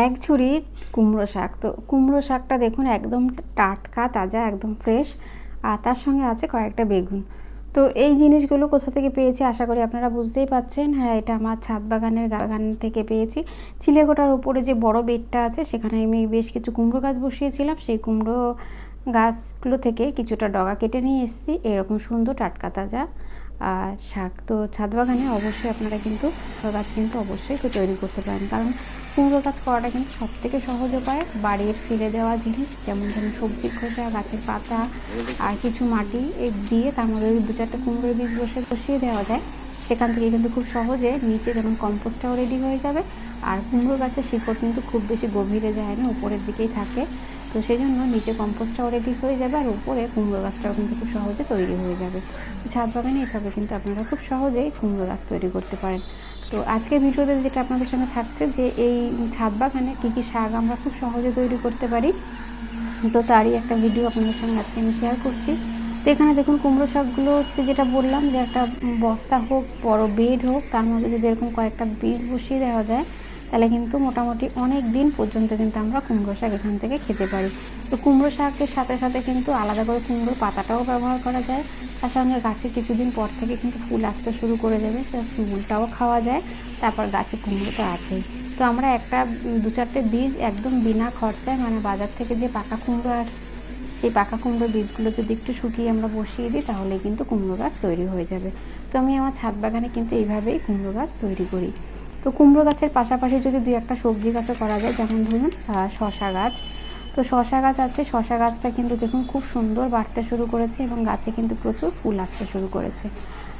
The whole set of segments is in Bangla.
এক ঝুড়ি কুমড়ো শাক। তো কুমড়ো শাকটা দেখুন একদম টাটকা তাজা, একদম ফ্রেশ, আর তার সঙ্গে আছে কয়েকটা বেগুন। তো এই জিনিসগুলো কোথা থেকে পেয়েছি আশা করি আপনারা বুঝতেই পাচ্ছেন। হ্যাঁ, এটা আমার ছাদ বাগান থেকে পেয়েছি। চিলেকোঠার উপরে যে বড় বেডটা আছে সেখানে আমি বেশ কিছু কুমড়ো গাছ বসিয়েছিলাম। সেই কুমড়ো গাছগুলো থেকে কিছুটা ডগা কেটে নিয়ে এসেছি। এরকম সুন্দর টাটকা তাজা শাক। তো ছাদ বাগানে অবশ্যই আপনারা কিন্তু কুমড়ো গাছ কিন্তু অবশ্যই তৈরি করতে পারেন, কারণ কুমড়ো গাছ করাটা কিন্তু সবথেকে সহজ উপায়। বাড়ির ফেলে দেওয়া জিনিস যেমন ধরুন সবজির খোসা, গাছের পাতা আর কিছু মাটি দিয়ে তার মধ্যে যদি 2-4টা কুমড়োর বীজ বসিয়ে দেওয়া যায়, সেখান থেকে কিন্তু খুব সহজে নিচে যেমন কম্পোস্টটাও রেডি হয়ে যাবে। আর কুমড়ো গাছের শিকড় কিন্তু খুব বেশি গভীরে যায় না, উপরের দিকেই থাকে। তো সেই জন্য নিচে কম্পোস্টটাও রেডি হয়ে যাবে আর উপরে কুমড়ো গাছটাও কিন্তু খুব সহজে তৈরি হয়ে যাবে। তো ছাদ বাগানে এইভাবে কিন্তু আপনারা খুব সহজেই কুমড়ো গাছ তৈরি করতে পারেন। তো আজকের ভিডিওতে যেটা আপনাদের সঙ্গে থাকছে যে এই ছাদ বাগানে কী কী শাক আমরা খুব সহজে তৈরি করতে পারি, তো তারই একটা ভিডিও আপনাদের সঙ্গে আজকে আমি শেয়ার করছি। তো এখানে দেখুন কুমড়ো শাকগুলো হচ্ছে যেটা বললাম যে একটা বস্তা হোক, বড় বেড হোক, তার মধ্যে যদি এরকম কয়েকটা বীজ বসিয়ে দেওয়া যায় তাহলে কিন্তু মোটামুটি অনেক দিন পর্যন্ত কিন্তু আমরা কুমড়ো শাক এখান থেকে খেতে পারি। তো কুমড়ো শাকের সাথে সাথে কিন্তু আলাদা করে কুমড়োর পাতাটাও ব্যবহার করা যায়। তার সঙ্গে গাছে কিছুদিন পর থেকে কিন্তু ফুল আসতে শুরু করে দেবে, ফুলটাও খাওয়া যায়। তারপর গাছে কুমড়ো তো আছেই। তো আমরা একটা 2-4টে বীজ একদম বিনা খরচায়, মানে বাজার থেকে যে পাকা কুমড়ো আসে সেই পাকা কুমড়োর বীজগুলো যদি একটু শুকিয়ে আমরা বসিয়ে দিই তাহলে কিন্তু কুমড়ো গাছ তৈরি হয়ে যাবে। তো আমি আমার ছাদ বাগানে কিন্তু এইভাবেই কুমড়ো গাছ তৈরি করি। তো কুমড়ো গাছের পাশাপাশি যদি 2-1টা সবজি গাছও করা যায়, যেমন ধরুন শশা গাছ। তো শশা গাছ আছে, শশা গাছটা কিন্তু দেখুন খুব সুন্দর বাড়তে শুরু করেছে এবং গাছে কিন্তু প্রচুর ফুল আসতে শুরু করেছে।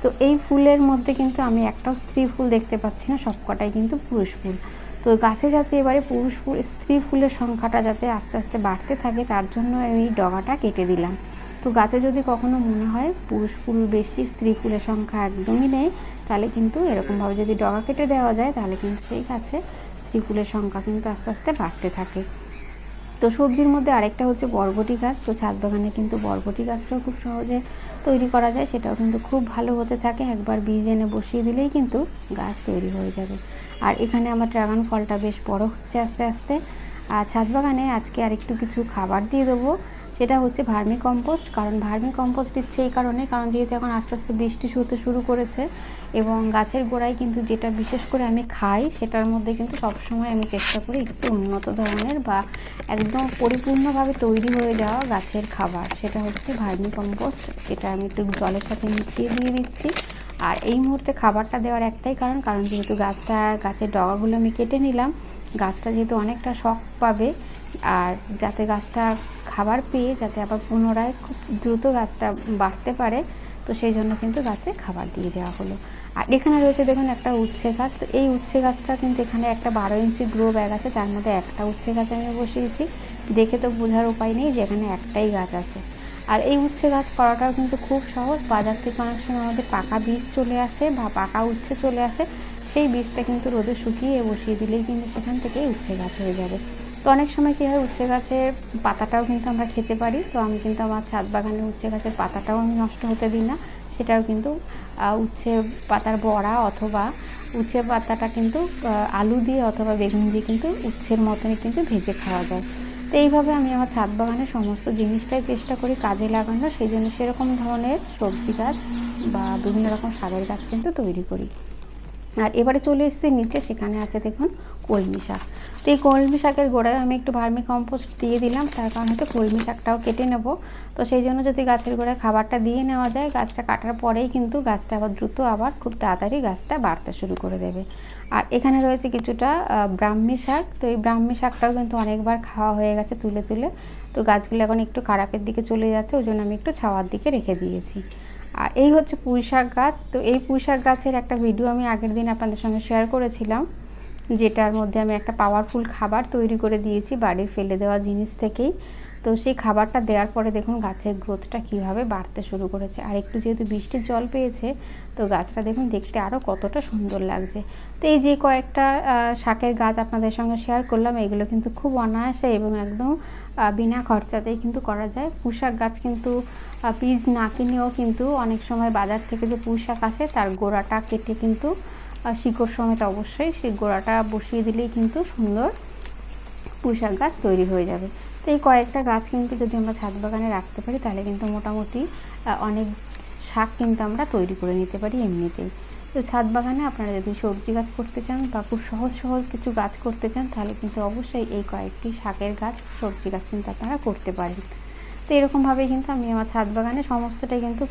তো এই ফুলের মধ্যে কিন্তু আমি একটাও স্ত্রী ফুল দেখতে পাচ্ছি না, সবকটাই কিন্তু পুরুষ ফুল। তো গাছে যাতে এবারে পুরুষ ফুল, স্ত্রী ফুলের সংখ্যাটা যাতে আস্তে আস্তে বাড়তে থাকে তার জন্য আমি ডগাটা কেটে দিলাম। তো গাছে যদি কখনো মনে হয় পুরুষ ফুল বেশি, স্ত্রী ফুলের সংখ্যা একদমই নেই, তাহলে কিন্তু এরকমভাবে যদি ডগা কেটে দেওয়া যায় তাহলে কিন্তু সেই গাছে স্ত্রী ফুলের সংখ্যা কিন্তু আস্তে আস্তে বাড়তে থাকে। তো সবজির মধ্যে আরেকটা হচ্ছে বরবটি গাছ। তো ছাদ বাগানে কিন্তু বরবটি গাছটাও খুব সহজে তৈরি করা যায়, সেটাও কিন্তু খুব ভালো হতে থাকে। একবার বীজ এনে বসিয়ে দিলেই কিন্তু গাছ তৈরি হয়ে যাবে। আর এখানে আমার ড্রাগন ফলটা বেশ বড় হচ্ছে আস্তে আস্তে। আর ছাদ বাগানে আজকে আরেকটু কিছু খাবার দিয়ে দেবো, সেটা হচ্ছে ভার্মি কম্পোস্ট। কারণ ভার্মি কম্পোস্ট দিচ্ছে এই কারণে, কারণ যেহেতু এখন আস্তে আস্তে বৃষ্টি হতে শুরু করেছে এবং গাছের গোড়ায় কিন্তু যেটা বিশেষ করে আমি খাই সেটার মধ্যে কিন্তু সবসময় আমি চেষ্টা করি একটু উন্নত ধরনের বা একদম পরিপূর্ণভাবে তৈরি হয়ে যাওয়া গাছের খাবার, সেটা হচ্ছে ভার্মি কম্পোস্ট। এটা আমি একটু জলের সাথে মিশিয়ে দিয়ে দিচ্ছি। আর এই মুহূর্তে খাবারটা দেওয়ার একটাই কারণ যেহেতু গাছের ডগাগুলো আমি কেটে নিলাম, গাছটা যেহেতু অনেকটা শক্ত পাবে, আর যাতে গাছটা খাবার পেয়ে যাতে আবার পুনরায় খুব দ্রুত গাছটা বাড়তে পারে, তো সেই জন্য কিন্তু গাছে খাবার দিয়ে দেওয়া হলো। আর এখানে রয়েছে দেখুন একটা উচ্ছে গাছ। তো এই উচ্ছে গাছটা কিন্তু এখানে একটা 12 ইঞ্চি গ্রো ব্যাগ আছে, তার মধ্যে একটা উচ্ছে গাছ আমি বসিয়েছি। দেখে তো বোঝার উপায় নেই যে এখানে একটাই গাছ আছে। আর এই উচ্ছে গাছ করাটাও কিন্তু খুব সহজ। বাজার থেকে অনেক সময় আমাদের পাকা বীজ চলে আসে বা পাকা উচ্ছে চলে আসে, সেই বীজটা কিন্তু রোদে শুকিয়ে বসিয়ে দিলেই কিন্তু সেখান থেকেই উচ্ছে গাছ হয়ে যাবে। তো অনেক সময় কী হয়, উচ্ছে গাছের পাতাটাও কিন্তু আমরা খেতে পারি। তো আমি কিন্তু আমার ছাদ বাগানে উচ্ছে গাছের পাতাটাও আমি নষ্ট হতে দিই না, সেটাও কিন্তু উচ্ছে পাতার বড়া অথবা উচ্ছে পাতাটা কিন্তু আলু দিয়ে অথবা বেগুন দিয়ে কিন্তু উচ্ছের মতনই কিন্তু ভেজে খাওয়া যায়। তো এইভাবে আমি আমার ছাদ বাগানের সমস্ত জিনিসটাই চেষ্টা করি কাজে লাগানোর, সেই জন্য সেরকম ধরনের সবজি গাছ বা বিভিন্ন রকম শাকের গাছ কিন্তু তৈরি করি। আর এবারে চলে এসেছি নিচে, সেখানে আছে দেখুন কলমি শাক। তো এই কলমি শাকের গোড়ায় আমি একটু ভার্মি কম্পোস্ট দিয়ে দিলাম, তার কারণ হচ্ছে কলমি শাকটাও কেটে নেব। তো সেই জন্য যদি গাছের গোড়ায় খাবারটা দিয়ে নেওয়া যায়, গাছটা কাটার পরেই কিন্তু গাছটা আবার দ্রুত আবার খুব তাড়াতাড়ি গাছটা বাড়তে শুরু করে দেবে। আর এখানে রয়েছে কিছুটা ব্রাহ্মী শাক। তো এই ব্রাহ্মী শাকটাও কিন্তু অনেকবার খাওয়া হয়ে গেছে তুলে তুলে। তো গাছগুলো এখন একটু খারাপের দিকে চলে যাচ্ছে, ওই জন্য আমি একটু ছাওয়ার দিকে রেখে দিয়েছি। আর এই হচ্ছে পুঁই শাক গাছ। তো এই পুঁই শাক গাছের একটা ভিডিও আমি আগের দিন আপনাদের সঙ্গে শেয়ার করেছিলাম, যেটার মধ্যে আমি একটা পাওয়ারফুল খাবার তৈরি করে দিয়েছি বাড়ির ফেলে দেওয়া জিনিস থেকেই। তো সেই খাবারটা দেওয়ার পরে দেখুন গাছের গ্রোথটা কীভাবে বাড়তে শুরু করেছে। আর একটু যেহেতু বৃষ্টির জল পেয়েছে, তো গাছটা দেখুন দেখতে আরও কতটা সুন্দর লাগছে। তো এই যে কয়েকটা শাকের গাছ আপনাদের সঙ্গে শেয়ার করলাম, এগুলো কিন্তু খুব অনায়াসে এবং একদম বিনা খরচাতেই কিন্তু করা যায়। পুঁই শাক গাছ কিন্তু বীজ না কিনেও কিন্তু অনেক সময় বাজার থেকে যে পুঁই শাক আসে তার গোড়াটা কেটে কিন্তু শিকড় সমেত অবশ্যই সেই গোড়াটা বসিয়ে দিলেই কিন্তু সুন্দর পুঁই শাক গাছ তৈরি হয়ে যাবে। তো এই কয়েকটা গাছ কিন্তু যদি আমরা ছাদ বাগানে রাখতে পারি তাহলে কিন্তু মোটামুটি অনেক শাক কিন্তু আমরা তৈরি করে নিতে পারি এমনিতেই। তো ছাদ বাগানে আপনারা যদি সবজি গাছ করতে চান বা খুব সহজ কিছু গাছ করতে চান তাহলে কিন্তু অবশ্যই এই কয়েকটি শাকের গাছ, সবজি গাছ কিন্তু আপনারা করতে পারেন। তো এরকমভাবেই কিন্তু আমি আমার ছাদ বাগানে সমস্তটাই কিন্তু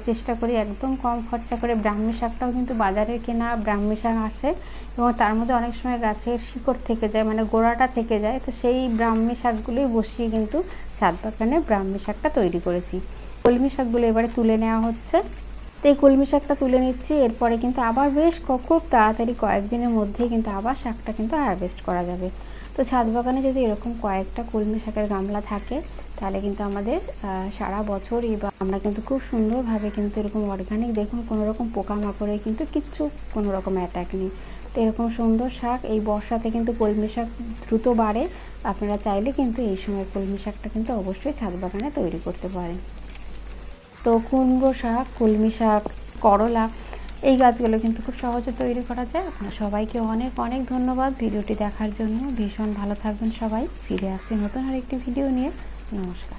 চেষ্টা করি একদম কম খরচা করে। ব্রাহ্মী শাকটাও কিন্তু বাজারে কেনা ব্রাহ্মী শাক আসে এবং তার মধ্যে অনেক সময় গাছের শিকড় থেকে যায়, মানে গোড়াটা থেকে যায়। তো সেই ব্রাহ্মী শাকগুলোই বসিয়ে কিন্তু ছাদ বাগানে ব্রাহ্মী শাকটা তৈরি করেছি। কলমি শাকগুলো এবারে তুলে নেওয়া হচ্ছে। তো এই কলমি শাকটা তুলে নিচ্ছি, এরপরে কিন্তু আবার বেশ খুব তাড়াতাড়ি কয়েকদিনের মধ্যেই কিন্তু আবার শাকটা কিন্তু হারভেস্ট করা যাবে। তো ছাদ বাগানে যদি এরকম কয়েকটা কলমি শাকের গামলা থাকে তাহলে কিন্তু আমাদের সারা বছরই বা আমরা কিন্তু খুব সুন্দরভাবে কিন্তু এরকম অর্গানিক, দেখুন কোনো রকম পোকামাকড়ে কিন্তু কোনো রকম অ্যাটাক নেই। তো এরকম সুন্দর শাক এই বর্ষাতে কিন্তু কলমি শাক দ্রুত বাড়ে। আপনারা চাইলে কিন্তু এই সময় কলমি শাকটা কিন্তু অবশ্যই ছাদ বাগানে তৈরি করতে পারেন। তো কুমড়ো শাক, কলমি শাক, করলা এই গাছগুলো কিন্তু খুব সহজে তৈরি করা যায়। আপনার সবাইকে অনেক ধন্যবাদ ভিডিওটি দেখার জন্য। ভীষণ ভালো থাকবেন সবাই। ফিরে আসছি নতুন আরেকটি ভিডিও নিয়ে। নমস্কার।